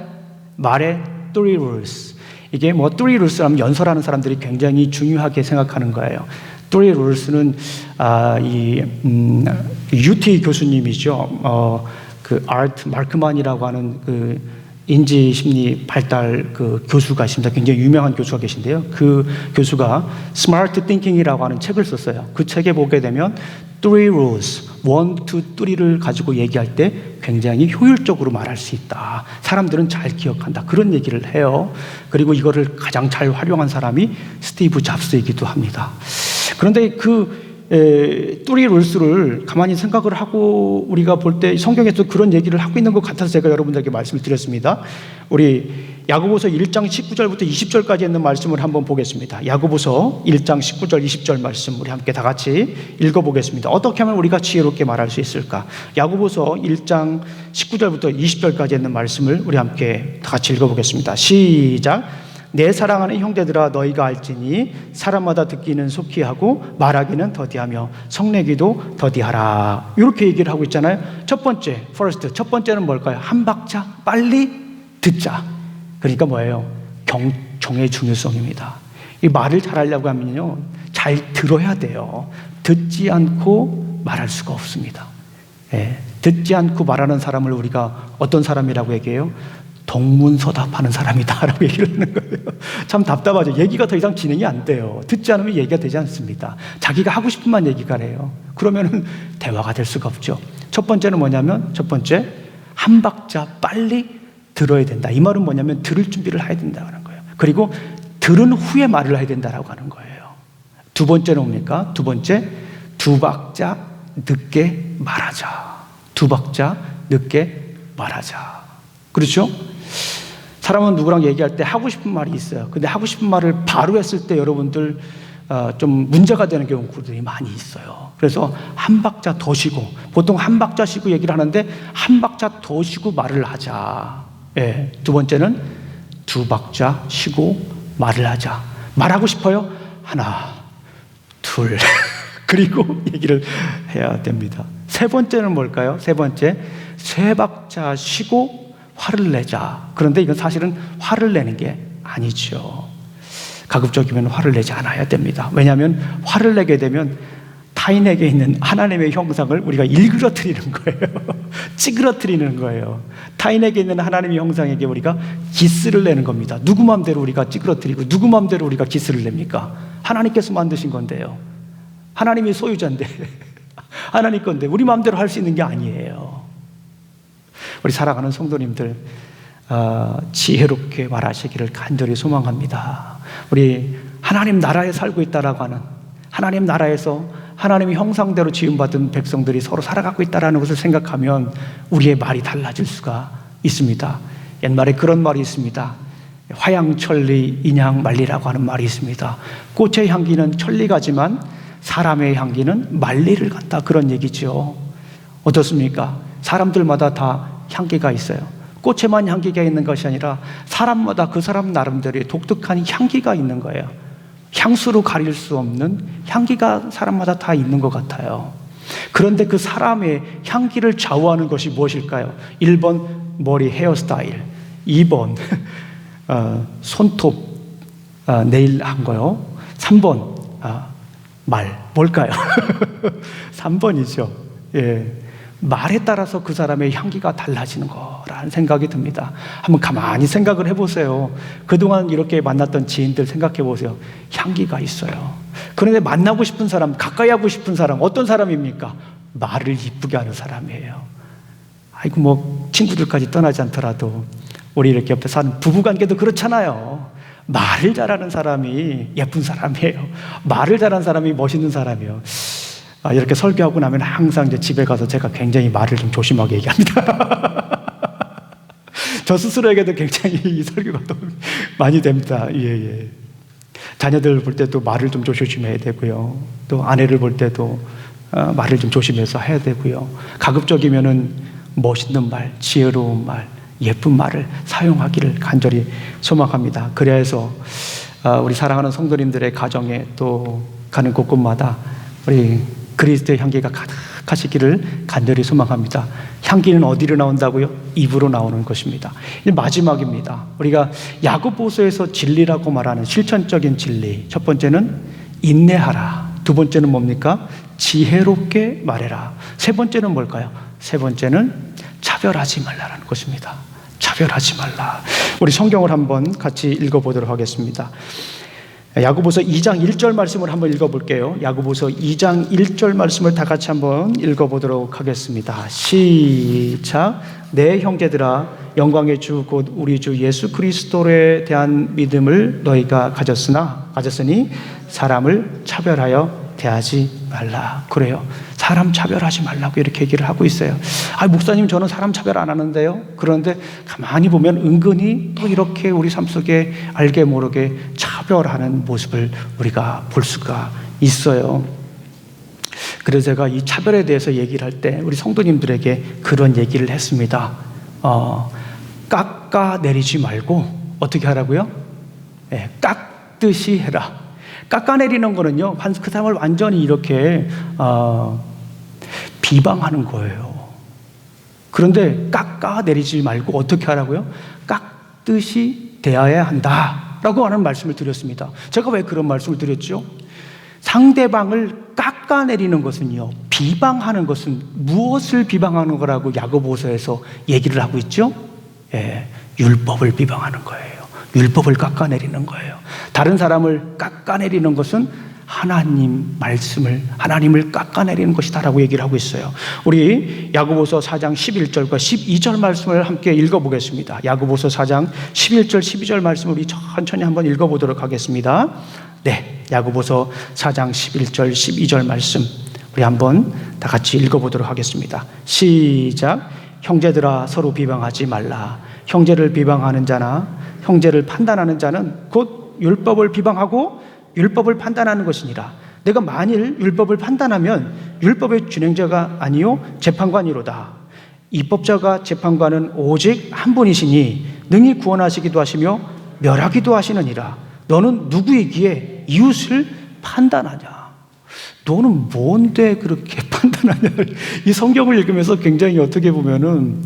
Speaker 1: 말의 3 rules. 이게 뭐 3 rules 하면 연설하는 사람들이 굉장히 중요하게 생각하는 거예요. 3 rules는 UT 교수님이죠. 그 아트 마크만이라고 하는 그 인지 심리 발달 그 교수가 있습니다. 굉장히 유명한 교수가 계신데요. 그 교수가 Smart Thinking이라고 하는 책을 썼어요. 그 책에 보게 되면 3 rules, 1, 2, 3를 가지고 얘기할 때 굉장히 효율적으로 말할 수 있다. 사람들은 잘 기억한다. 그런 얘기를 해요. 그리고 이거를 가장 잘 활용한 사람이 스티브 잡스이기도 합니다. 그런데 그 3 룰스를 가만히 생각을 하고 우리가 볼 때 성경에서 그런 얘기를 하고 있는 것 같아서 제가 여러분들에게 말씀을 드렸습니다. 우리 야고보서 1장 19절부터 20절까지 있는 말씀을 한번 보겠습니다. 야고보서 1장 19절 20절 말씀 우리 함께 다 같이 읽어보겠습니다. 어떻게 하면 우리가 지혜롭게 말할 수 있을까? 야고보서 1장 19절부터 20절까지 있는 말씀을 우리 함께 다 같이 읽어보겠습니다. 시작. 내 사랑하는 형제들아 너희가 알지니 사람마다 듣기는 속히 하고 말하기는 더디하며 성내기도 더디하라. 이렇게 얘기를 하고 있잖아요. 첫 번째, first, 첫 번째는 뭘까요? 한 박자 빨리 듣자. 그러니까 뭐예요? 경청의 중요성입니다. 이 말을 잘하려고 하면요, 잘 들어야 돼요. 듣지 않고 말할 수가 없습니다. 듣지 않고 말하는 사람을 우리가 어떤 사람이라고 얘기해요? 동문서답하는 사람이다 라고 얘기를 하는 거예요. 참 답답하죠. 얘기가 더 이상 진행이 안 돼요. 듣지 않으면 얘기가 되지 않습니다. 자기가 하고 싶은 만 얘기가 해요. 그러면은 대화가 될 수가 없죠. 첫 번째는 뭐냐면, 첫 번째, 한 박자 빨리 들어야 된다. 이 말은 뭐냐면 들을 준비를 해야 된다는 거예요. 그리고 들은 후에 말을 해야 된다라고 하는 거예요. 두 번째는 뭡니까? 두 번째, 2박자 늦게 말하자. 2박자 늦게 말하자. 그렇죠? 사람은 누구랑 얘기할 때 하고 싶은 말이 있어요. 근데 하고 싶은 말을 바로 했을 때 여러분들 좀 문제가 되는 경우들이 많이 있어요. 그래서 한 박자 더 쉬고, 보통 한 박자 쉬고 얘기를 하는데 한 박자 더 쉬고 말을 하자. 두 번째는 2박자 쉬고 말을 하자. 말하고 싶어요? 하나, 둘 그리고 얘기를 해야 됩니다. 세 번째는 뭘까요? 세 번째, 3박자 쉬고 화를 내자. 그런데 이건 사실은 화를 내는 게 아니죠. 가급적이면 화를 내지 않아야 됩니다. 왜냐하면 화를 내게 되면 타인에게 있는 하나님의 형상을 우리가 일그러뜨리는 거예요. 찌그러뜨리는 거예요. 타인에게 있는 하나님의 형상에게 우리가 기스를 내는 겁니다. 누구 마음대로 우리가 찌그러뜨리고 누구 마음대로 우리가 기스를 냅니까? 하나님께서 만드신 건데요. 하나님이 소유자인데 하나님 건데 우리 마음대로 할 수 있는 게 아니에요. 우리 사랑하는 성도님들, 지혜롭게 말하시기를 간절히 소망합니다. 우리 하나님 나라에 살고 있다라고 하는, 하나님 나라에서 하나님의 형상대로 지음받은 백성들이 서로 살아가고 있다는 것을 생각하면 우리의 말이 달라질 수가 있습니다. 옛말에 그런 말이 있습니다. 화양천리 인향만리라고 하는 말이 있습니다. 꽃의 향기는 천리 가지만 사람의 향기는 만리를 갖다, 그런 얘기죠. 어떻습니까? 사람들마다 다 향기가 있어요. 꽃에만 향기가 있는 것이 아니라 사람마다 그 사람 나름대로의 독특한 향기가 있는 거예요. 향수로 가릴 수 없는 향기가 사람마다 다 있는 것 같아요. 그런데 그 사람의 향기를 좌우하는 것이 무엇일까요? 1번 머리 헤어스타일, 2번 손톱 네일 한 거요, 3번 말, 뭘까요? 3번이죠. 예. 말에 따라서 그 사람의 향기가 달라지는 거라는 생각이 듭니다. 한번 가만히 생각을 해보세요. 그동안 이렇게 만났던 지인들 생각해 보세요. 향기가 있어요. 그런데 만나고 싶은 사람, 가까이 하고 싶은 사람, 어떤 사람입니까? 말을 이쁘게 하는 사람이에요. 아이고, 뭐 친구들까지 떠나지 않더라도 우리 이렇게 옆에 사는 부부관계도 그렇잖아요. 말을 잘하는 사람이 예쁜 사람이에요. 말을 잘하는 사람이 멋있는 사람이에요. 이렇게 설교하고 나면 항상 이제 집에 가서 제가 굉장히 말을 좀 조심하게 얘기합니다. 저 스스로에게도 굉장히 이 설교가 또 많이 됩니다. 예. 자녀들 볼 때도 말을 좀 조심해야 되고요. 또 아내를 볼 때도 말을 좀 조심해서 해야 되고요. 가급적이면은 멋있는 말, 지혜로운 말, 예쁜 말을 사용하기를 간절히 소망합니다. 그래서 우리 사랑하는 성도님들의 가정에 또 가는 곳곳마다 우리 그리스도의 향기가 가득하시기를 간절히 소망합니다. 향기는 어디로 나온다고요? 입으로 나오는 것입니다. 이제 마지막입니다. 우리가 야고보서에서 진리라고 말하는 실천적인 진리, 첫 번째는 인내하라, 두 번째는 뭡니까? 지혜롭게 말해라, 세 번째는 뭘까요? 세 번째는 차별하지 말라라는 것입니다. 차별하지 말라. 우리 성경을 한번 같이 읽어보도록 하겠습니다. 야고보서 2장 1절 말씀을 한번 읽어볼게요. 야고보서 2장 1절 말씀을 다 같이 한번 읽어보도록 하겠습니다. 시작. 내 형제들아, 영광의 주 곧 우리 주 예수 그리스도에 대한 믿음을 너희가 가졌으니 사람을 차별하여 대하지 말라. 그래요. 사람 차별하지 말라고 이렇게 얘기를 하고 있어요. 목사님, 저는 사람 차별 안 하는데요. 그런데 가만히 보면 은근히 또 이렇게 우리 삶 속에 알게 모르게 차별하는 모습을 우리가 볼 수가 있어요. 그래서 제가 이 차별에 대해서 얘기를 할 때 우리 성도님들에게 그런 얘기를 했습니다. 깎아내리지 말고 어떻게 하라고요? 깎듯이 해라. 깎아내리는 거는요, 그 사람을 완전히 이렇게 비방하는 거예요. 그런데 깎아내리지 말고 어떻게 하라고요? 깎듯이 대해야 한다라고 하는 말씀을 드렸습니다. 제가 왜 그런 말씀을 드렸죠? 상대방을 깎아내리는 것은요, 비방하는 것은 무엇을 비방하는 거라고 야고보서에서 얘기를 하고 있죠? 율법을 비방하는 거예요. 율법을 깎아내리는 거예요. 다른 사람을 깎아내리는 것은 하나님 말씀을, 하나님을 깎아내리는 것이다라고 얘기를 하고 있어요. 우리 야고보서 4장 11절과 12절 말씀을 함께 읽어보겠습니다. 야고보서 4장 11절 12절 말씀을 우리 천천히 한번 읽어보도록 하겠습니다. 네, 야고보서 4장 11절 12절 말씀 우리 한번 다 같이 읽어보도록 하겠습니다. 시작. 형제들아, 서로 비방하지 말라. 형제를 비방하는 자나 형제를 판단하는 자는 곧 율법을 비방하고 율법을 판단하는 것이니라. 내가 만일 율법을 판단하면 율법의 준행자가 아니요 재판관이로다. 입법자가 재판관은 오직 한 분이시니 능히 구원하시기도 하시며 멸하기도 하시느니라. 너는 누구이기에 이웃을 판단하냐? 너는 뭔데 그렇게 판단하냐? 이 성경을 읽으면서 굉장히 어떻게 보면은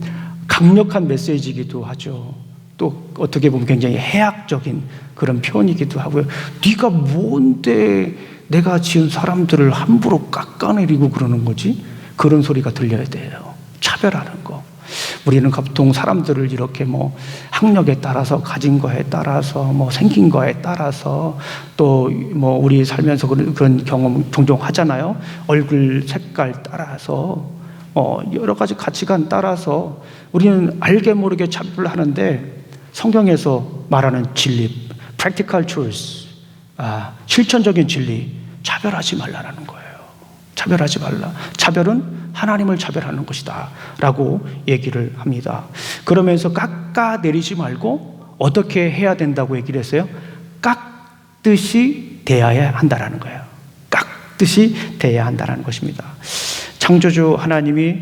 Speaker 1: 강력한 메시지이기도 하죠. 또 어떻게 보면 굉장히 해악적인 그런 표현이기도 하고요. 네가 뭔데 내가 지은 사람들을 함부로 깎아내리고 그러는 거지? 그런 소리가 들려야 돼요. 차별하는 거. 우리는 보통 사람들을 이렇게 뭐 학력에 따라서, 가진 거에 따라서, 뭐 생긴 거에 따라서, 또 뭐 우리 살면서 그런 경험 종종 하잖아요. 얼굴 색깔 따라서, 여러 가지 가치관 따라서 우리는 알게 모르게 차별을 하는데, 성경에서 말하는 진리, practical truth, 실천적인 진리, 차별하지 말라는 거예요. 차별하지 말라. 차별은 하나님을 차별하는 것이다 라고 얘기를 합니다. 그러면서 깎아내리지 말고 어떻게 해야 된다고 얘기를 했어요? 깎듯이 대해야 한다라는 거예요. 깎듯이 대해야 한다는 것입니다. 창조주 하나님이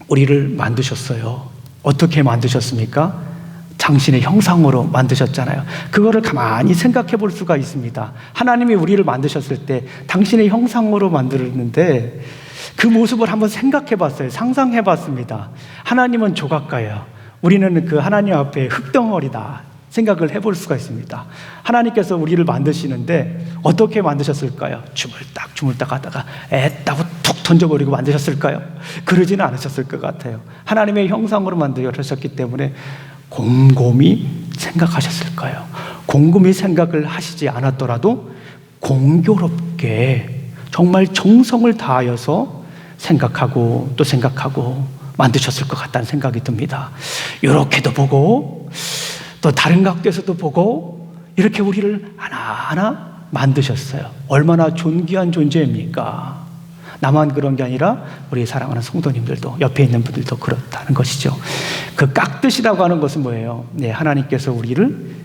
Speaker 1: 우리를 만드셨어요. 어떻게 만드셨습니까? 당신의 형상으로 만드셨잖아요. 그거를 가만히 생각해 볼 수가 있습니다. 하나님이 우리를 만드셨을 때 당신의 형상으로 만들었는데 그 모습을 한번 생각해 봤어요. 상상해 봤습니다. 하나님은 조각가예요. 우리는 그 하나님 앞에 흙덩어리다 생각을 해볼 수가 있습니다. 하나님께서 우리를 만드시는데 어떻게 만드셨을까요? 주물딱 하다가 애따고 툭 던져버리고 만드셨을까요? 그러지는 않으셨을 것 같아요. 하나님의 형상으로 만드셨기 때문에 곰곰이 생각하셨을까요? 곰곰이 생각을 하시지 않았더라도 공교롭게 정말 정성을 다하여서 생각하고 또 생각하고 만드셨을 것 같다는 생각이 듭니다. 이렇게도 보고 또 다른 각도에서도 보고 이렇게 우리를 하나하나 만드셨어요. 얼마나 존귀한 존재입니까? 나만 그런 게 아니라 우리 사랑하는 성도님들도, 옆에 있는 분들도 그렇다는 것이죠. 그 깎듯이라고 하는 것은 뭐예요? 하나님께서 우리를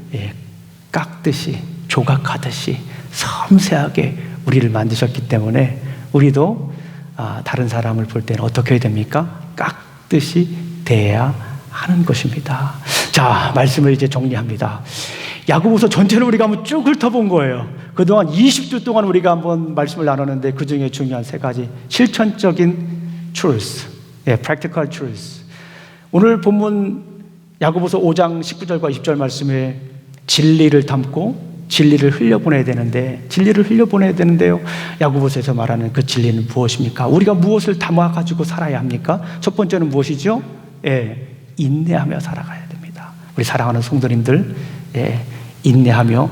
Speaker 1: 깎듯이, 조각하듯이 섬세하게 우리를 만드셨기 때문에 우리도 다른 사람을 볼 때는 어떻게 해야 됩니까? 깎듯이 대해야 하는 것입니다. 자, 말씀을 이제 정리합니다. 야고보서 전체를 우리가 한번 쭉 훑어본 거예요. 그동안 20주 동안 우리가 한번 말씀을 나눴는데 그 중에 중요한 세 가지 실천적인 truth, practical truth. 오늘 본문 야고보서 5장 19절과 20절 말씀에 진리를 담고 진리를 흘려보내야 되는데요. 야고보서에서 말하는 그 진리는 무엇입니까? 우리가 무엇을 담아가지고 살아야 합니까? 첫 번째는 무엇이죠? 인내하며 살아가야 됩니다. 우리 사랑하는 성도님들, 인내하며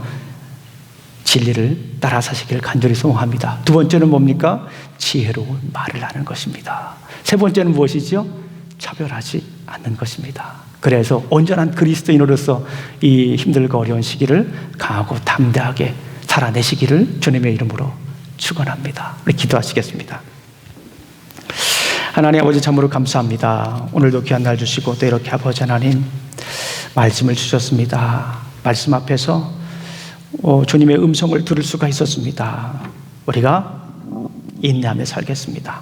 Speaker 1: 진리를 따라 사시기를 간절히 소원합니다. 두 번째는 뭡니까? 지혜로운 말을 하는 것입니다. 세 번째는 무엇이죠? 차별하지 않는 것입니다. 그래서 온전한 그리스도인으로서 이 힘들고 어려운 시기를 강하고 담대하게 살아내시기를 주님의 이름으로 축원합니다. 우리 기도하시겠습니다. 하나님 아버지, 참으로 감사합니다. 오늘도 귀한 날 주시고 또 이렇게 아버지 하나님 말씀을 주셨습니다. 말씀 앞에서 주님의 음성을 들을 수가 있었습니다. 우리가 인내하며 살겠습니다.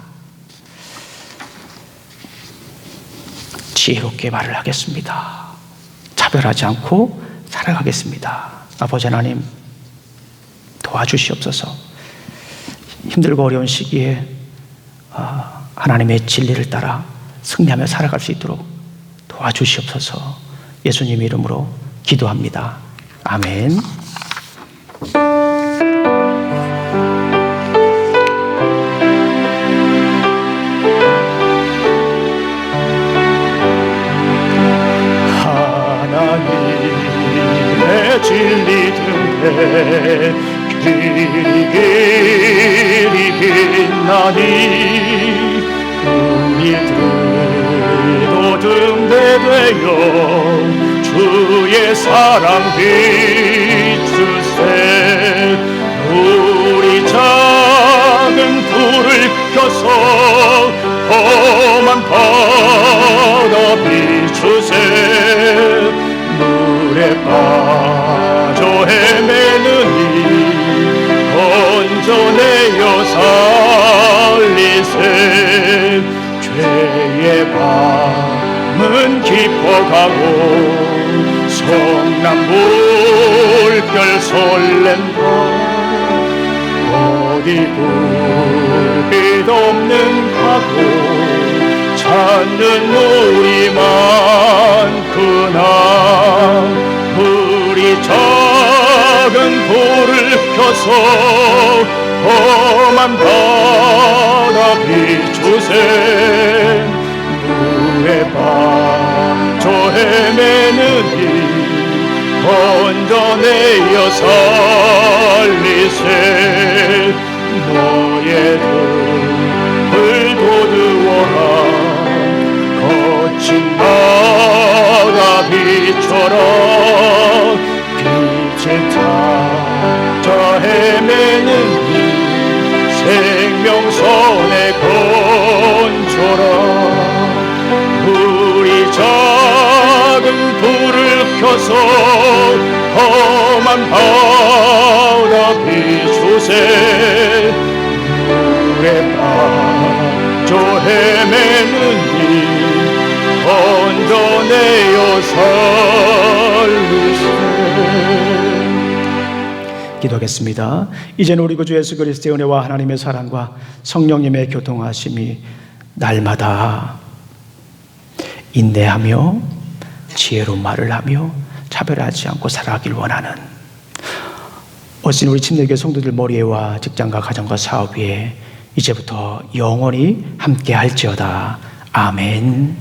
Speaker 1: 지혜롭게 말을 하겠습니다. 차별하지 않고 살아가겠습니다. 아버지 하나님 도와주시옵소서. 힘들고 어려운 시기에 하나님의 진리를 따라 승리하며 살아갈 수 있도록 도와주시옵소서. 예수님 이름으로 기도합니다. 아멘.
Speaker 2: 하나님의 진리 등에 길이 빛나니 우리들도 등대되어 주의 사랑 비추세. 우리 작은 불을 켜서 험한 바다 비추세. 물에 빠져 헤매느니 건져내어 살리세. 죄의 밤은 깊어가고 성난 물결 설렌다. 어디 불빛 없는 가고 찾는 우리만 그나. 우리 작은 불을 켜서 험한 바다 비추세. 물에 빠져 헤매는 이 건져내어 살리세 너의 등을 돋우어라 거친 바다비처럼 빛을 찾아 헤매는 이 생명선의 건져라 우리 작은 불을 켜서 험한 바다 비추세 물에 빠져 헤매는 이 건져내어 살리세.
Speaker 1: 기도하겠습니다. 이제는 우리 구주 예수 그리스도의 은혜와 하나님의 사랑과 성령님의 교통하심이 날마다 인내하며 지혜로운 말을 하며 차별하지 않고 살아가길 원하는 어신 우리 침례교회 성도들 머리에와 직장과 가정과 사업 위에 이제부터 영원히 함께 할지어다. 아멘.